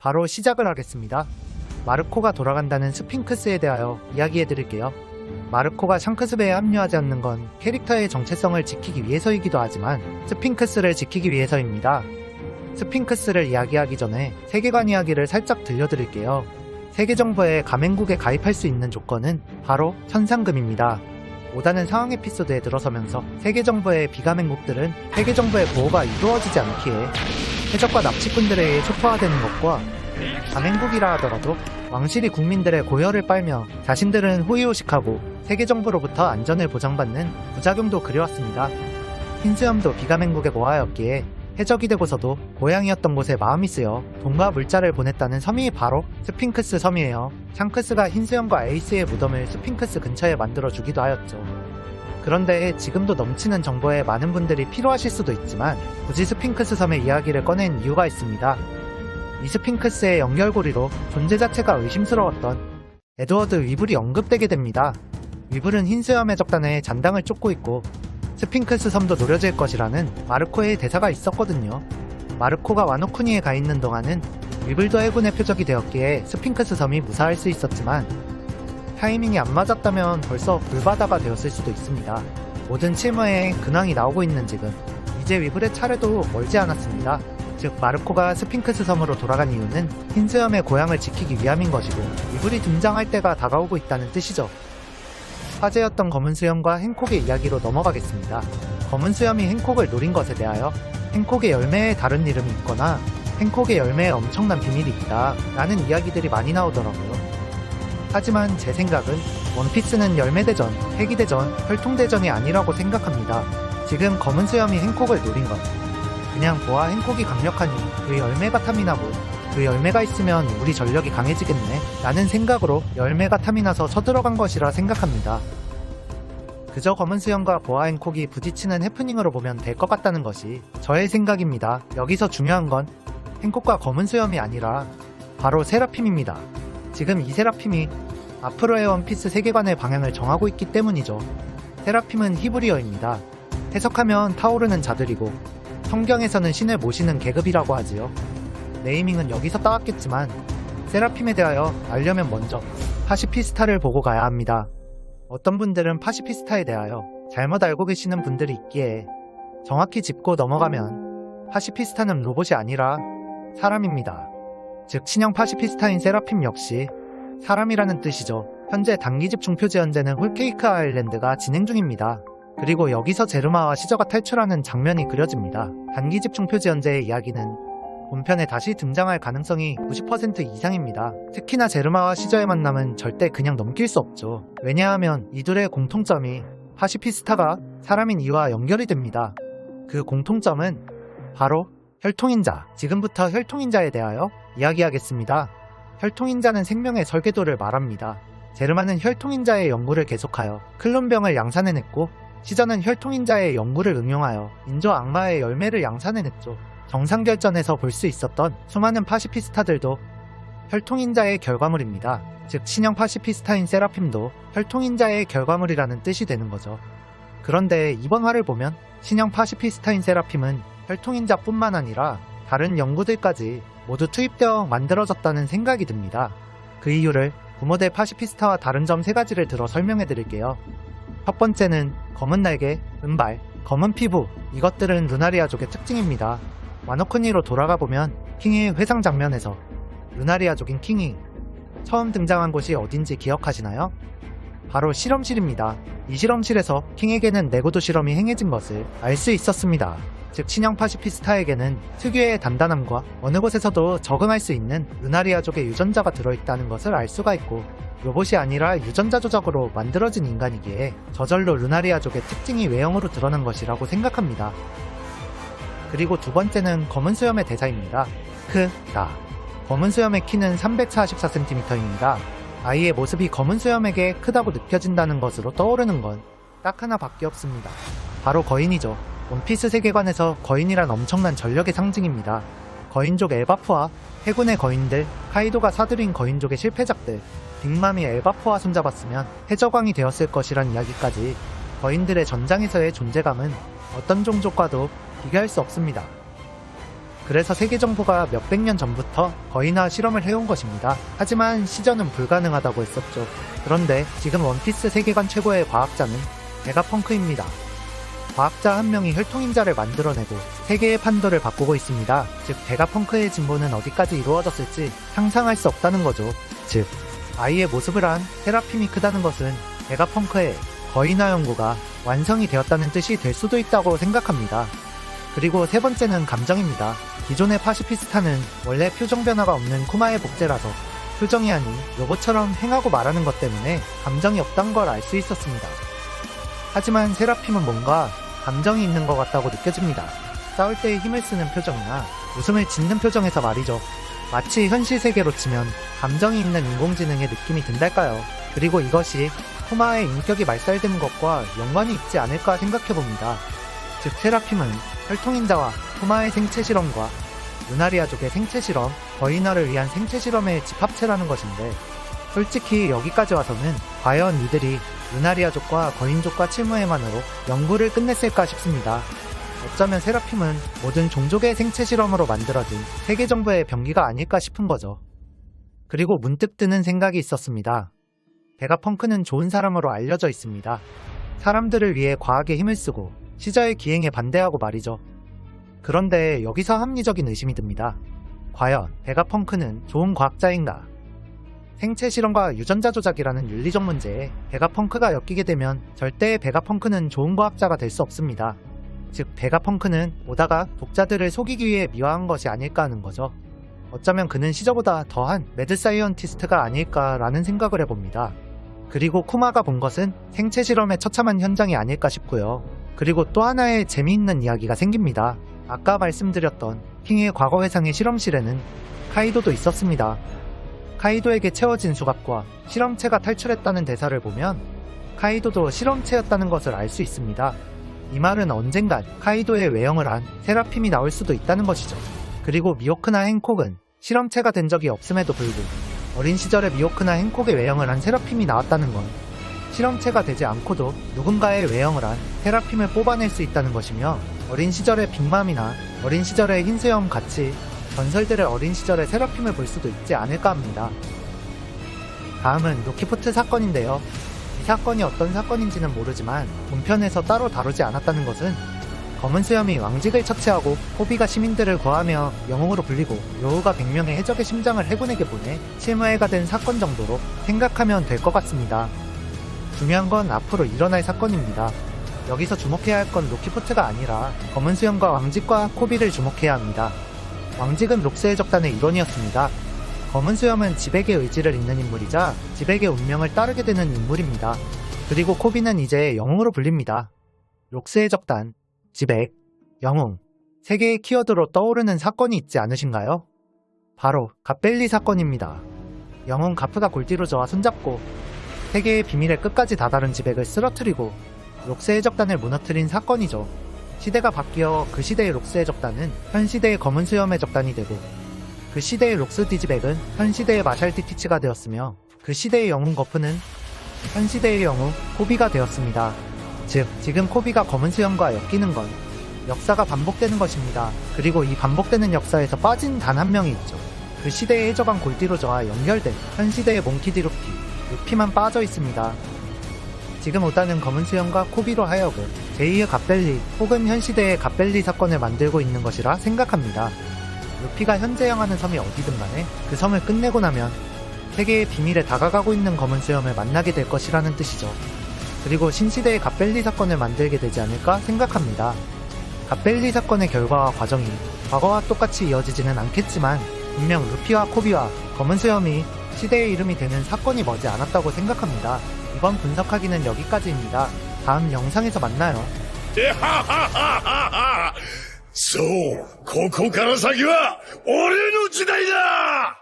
바로 시작을 하겠습니다. 마르코가 돌아간다는 스핑크스에 대하여 이야기해드릴게요. 마르코가 샹크스배에 합류하지 않는 건 캐릭터의 정체성을 지키기 위해서이기도 하지만 스핑크스를 지키기 위해서입니다. 스핑크스를 이야기하기 전에 세계관 이야기를 살짝 들려드릴게요. 세계정부의 가맹국에 가입할 수 있는 조건은 바로 천상금입니다. 오다는 상황 에피소드에 들어서면서 세계정부의 비가맹국들은 세계정부의 보호가 이루어지지 않기에 해적과 납치꾼들에 의해 초토화되는 것과 가맹국이라 하더라도 왕실이 국민들의 고열을 빨며 자신들은 호의호식하고 세계정부로부터 안전을 보장받는 부작용도 그려왔습니다. 흰수염도 비가맹국의 모하였기에 해적이 되고서도 고향이었던 곳에 마음이 쓰여 돈과 물자를 보냈다는 섬이 바로 스핑크스 섬이에요. 샹크스가 흰수염과 에이스의 무덤을 스핑크스 근처에 만들어주기도 하였죠. 그런데 지금도 넘치는 정보에 많은 분들이 필요하실 수도 있지만 굳이 스핑크스 섬의 이야기를 꺼낸 이유가 있습니다. 이 스핑크스의 연결고리로 존재 자체가 의심스러웠던 에드워드 위블이 언급되게 됩니다. 위블은 흰수염 해적단의 잔당을 쫓고 있고 스핑크스 섬도 노려질 것이라는 마르코의 대사가 있었거든요. 마르코가 와노쿠니에 가 있는 동안은 위블도 해군의 표적이 되었기에 스핑크스 섬이 무사할 수 있었지만 타이밍이 안 맞았다면 벌써 불바다가 되었을 수도 있습니다. 모든 실무에 근황이 나오고 있는 지금 이제 위블의 차례도 멀지 않았습니다. 즉 마르코가 스핑크스 섬으로 돌아간 이유는 흰수염의 고향을 지키기 위함인 것이고 위블이 등장할 때가 다가오고 있다는 뜻이죠. 화제였던 검은수염과 행콕의 이야기로 넘어가겠습니다. 검은수염이 행콕을 노린 것에 대하여 행콕의 열매에 다른 이름이 있거나 행콕의 열매에 엄청난 비밀이 있다 라는 이야기들이 많이 나오더라고요. 하지만 제 생각은 원피스는 열매대전, 회기대전, 혈통대전이 아니라고 생각합니다. 지금 검은수염이 행콕을 노린 것, 그냥 보아 행콕이 강력하니 그 열매가 탐이 나고 그 열매가 있으면 우리 전력이 강해지겠네 라는 생각으로 열매가 탐이 나서 쳐들어간 것이라 생각합니다. 그저 검은수염과 보아 행콕이 부딪히는 해프닝으로 보면 될 것 같다는 것이 저의 생각입니다. 여기서 중요한 건 행콕과 검은수염이 아니라 바로 세라핌입니다. 지금 이 세라핌이 앞으로의 원피스 세계관의 방향을 정하고 있기 때문이죠. 세라핌은 히브리어입니다. 해석하면 타오르는 자들이고 성경에서는 신을 모시는 계급이라고 하지요. 네이밍은 여기서 따왔겠지만 세라핌에 대하여 알려면 먼저 파시피스타를 보고 가야 합니다. 어떤 분들은 파시피스타에 대하여 잘못 알고 계시는 분들이 있기에 정확히 짚고 넘어가면 파시피스타는 로봇이 아니라 사람입니다. 즉 신형 파시피스타인 세라핌 역시 사람이라는 뜻이죠. 현재 단기집 중표지 현재는 홀케이크 아일랜드가 진행 중입니다. 그리고 여기서 제르마와 시저가 탈출하는 장면이 그려집니다. 단기집 중표지 현재의 이야기는 본편에 다시 등장할 가능성이 90% 이상입니다. 특히나 제르마와 시저의 만남은 절대 그냥 넘길 수 없죠. 왜냐하면 이들의 공통점이 파시피스타가 사람인 이와 연결이 됩니다. 그 공통점은 바로 혈통인자. 지금부터 혈통인자에 대하여 이야기하겠습니다. 혈통인자는 생명의 설계도를 말합니다. 제르마는 혈통인자의 연구를 계속하여 클론병을 양산해냈고 시저는 혈통인자의 연구를 응용하여 인조 악마의 열매를 양산해냈죠. 정상결전에서 볼 수 있었던 수많은 파시피스타들도 혈통인자의 결과물입니다. 즉 신형 파시피스타인 세라핌도 혈통인자의 결과물이라는 뜻이 되는 거죠. 그런데 이번 화를 보면 신형 파시피스타인 세라핌은 혈통인자뿐만 아니라 다른 연구들까지 모두 투입되어 만들어졌다는 생각이 듭니다. 그 이유를 부모대 파시피스타와 다른 점 3가지를 들어 설명해 드릴게요. 첫 번째는 검은 날개, 은발, 검은 피부, 이것들은 루나리아족의 특징입니다. 와노쿠니로 돌아가보면 킹의 회상 장면에서 루나리아족인 킹이 처음 등장한 곳이 어딘지 기억하시나요? 바로 실험실입니다. 이 실험실에서 킹에게는 내구도 실험이 행해진 것을 알 수 있었습니다. 즉 신형 파시피스타에게는 특유의 단단함과 어느 곳에서도 적응할 수 있는 루나리아족의 유전자가 들어있다는 것을 알 수가 있고 로봇이 아니라 유전자 조작으로 만들어진 인간이기에 저절로 루나리아족의 특징이 외형으로 드러난 것이라고 생각합니다. 그리고 두 번째는 검은 수염의 대사입니다. 크다. 검은 수염의 키는 344cm입니다. 아이의 모습이 검은 수염에게 크다고 느껴진다는 것으로 떠오르는 건 딱 하나밖에 없습니다. 바로 거인이죠. 원피스 세계관에서 거인이란 엄청난 전력의 상징입니다. 거인족 엘바프와 해군의 거인들, 카이도가 사들인 거인족의 실패작들, 빅맘이 엘바프와 손잡았으면 해적왕이 되었을 것이란 이야기까지 거인들의 전장에서의 존재감은 어떤 종족과도 비교할 수 없습니다. 그래서 세계 정부가 몇백 년 전부터 거의나 실험을 해온 것입니다. 하지만 시전은 불가능하다고 했었죠. 그런데 지금 원피스 세계관 최고의 과학자는 베가펑크입니다. 과학자 한 명이 혈통인자를 만들어내고 세계의 판도를 바꾸고 있습니다. 즉 베가펑크의 진보는 어디까지 이루어졌을지 상상할 수 없다는 거죠. 즉 아이의 모습을 한 세라핌이 크다는 것은 베가펑크의 거의나 연구가 완성이 되었다는 뜻이 될 수도 있다고 생각합니다. 그리고 세 번째는 감정입니다. 기존의 파시피스타는 원래 표정 변화가 없는 쿠마의 복제라서 표정이 아닌 로봇처럼 행하고 말하는 것 때문에 감정이 없다는 걸 알 수 있었습니다. 하지만 세라핌은 뭔가 감정이 있는 것 같다고 느껴집니다. 싸울 때에 힘을 쓰는 표정이나 웃음을 짓는 표정에서 말이죠. 마치 현실 세계로 치면 감정이 있는 인공지능의 느낌이 든달까요? 그리고 이것이 쿠마의 인격이 말살되는 것과 연관이 있지 않을까 생각해봅니다. 즉 세라핌은 혈통인자와 쿠마의 생체 실험과 루나리아족의 생체 실험, 거인화를 위한 생체 실험의 집합체라는 것인데 솔직히 여기까지 와서는 과연 이들이 루나리아족과 거인족과 칠무에만으로 연구를 끝냈을까 싶습니다. 어쩌면 세라핌은 모든 종족의 생체 실험으로 만들어진 세계 정부의 병기가 아닐까 싶은 거죠. 그리고 문득 드는 생각이 있었습니다. 베가펑크는 좋은 사람으로 알려져 있습니다. 사람들을 위해 과학에 힘을 쓰고 시자의 기행에 반대하고 말이죠. 그런데 여기서 합리적인 의심이 듭니다. 과연 베가펑크는 좋은 과학자인가? 생체 실험과 유전자 조작이라는 윤리적 문제에 베가펑크가 엮이게 되면 절대 베가펑크는 좋은 과학자가 될 수 없습니다. 즉 베가펑크는 오다가 독자들을 속이기 위해 미화한 것이 아닐까 하는 거죠. 어쩌면 그는 시저보다 더한 매드 사이언티스트가 아닐까라는 생각을 해봅니다. 그리고 쿠마가 본 것은 생체 실험의 처참한 현장이 아닐까 싶고요. 그리고 또 하나의 재미있는 이야기가 생깁니다. 아까 말씀드렸던 킹의 과거 회상의 실험실에는 카이도도 있었습니다. 카이도에게 채워진 수갑과 실험체가 탈출했다는 대사를 보면 카이도도 실험체였다는 것을 알 수 있습니다. 이 말은 언젠간 카이도의 외형을 한 세라핌이 나올 수도 있다는 것이죠. 그리고 미호크나 행콕은 실험체가 된 적이 없음에도 불구하고 어린 시절에 미호크나 행콕의 외형을 한 세라핌이 나왔다는 건 실험체가 되지 않고도 누군가의 외형을 한 세라핌을 뽑아낼 수 있다는 것이며 어린 시절의 빅맘이나 어린 시절의 흰수염 같이 전설들의 어린 시절의 세라핌을 볼 수도 있지 않을까 합니다. 다음은 로키포트 사건인데요. 이 사건이 어떤 사건인지는 모르지만 본편에서 따로 다루지 않았다는 것은 검은 수염이 왕직을 처치하고 호비가 시민들을 구하며 영웅으로 불리고 여우가 100명의 해적의 심장을 해군에게 보내 실무해가 된 사건 정도로 생각하면 될 것 같습니다. 중요한 건 앞으로 일어날 사건입니다. 여기서 주목해야 할 건 로키포트가 아니라 검은 수염과 왕직과 코비를 주목해야 합니다. 왕직은 록스의 적단의 일원이었습니다. 검은 수염은 지백의 의지를 잇는 인물이자 지백의 운명을 따르게 되는 인물입니다. 그리고 코비는 이제 영웅으로 불립니다. 록스의 적단, 지백, 영웅, 세 개의 키워드로 떠오르는 사건이 있지 않으신가요? 바로 갓벨리 사건입니다. 영웅 가프가 골디로 저와 손잡고 세계의 비밀에 끝까지 다다른 지백을 쓰러뜨리고 록스의 적단을 무너뜨린 사건이죠. 시대가 바뀌어 그 시대의 록스의 적단은 현 시대의 검은 수염의 적단이 되고 그 시대의 록스 디지백은 현 시대의 마샬 디티치가 되었으며 그 시대의 영웅 거프는 현 시대의 영웅 코비가 되었습니다. 즉 지금 코비가 검은 수염과 엮이는 건 역사가 반복되는 것입니다. 그리고 이 반복되는 역사에서 빠진 단 한 명이 있죠. 그 시대의 해적왕 골디로저와 연결된 현 시대의 몽키 디 루피만 빠져 있습니다. 지금 오다는 검은 수염과 코비로 하여금 제2의 갓벨리 혹은 현 시대의 갓벨리 사건을 만들고 있는 것이라 생각합니다. 루피가 현재 향하는 섬이 어디든 간에 그 섬을 끝내고 나면 세계의 비밀에 다가가고 있는 검은 수염을 만나게 될 것이라는 뜻이죠. 그리고 신시대의 갓벨리 사건을 만들게 되지 않을까 생각합니다. 갓벨리 사건의 결과와 과정이 과거와 똑같이 이어지지는 않겠지만 분명 루피와 코비와 검은 수염이 시대의 이름이 되는 사건이 머지 않았다고 생각합니다. 이번 분석하기는 여기까지입니다. 다음 영상에서 만나요. そう、ここから先は俺の時代だ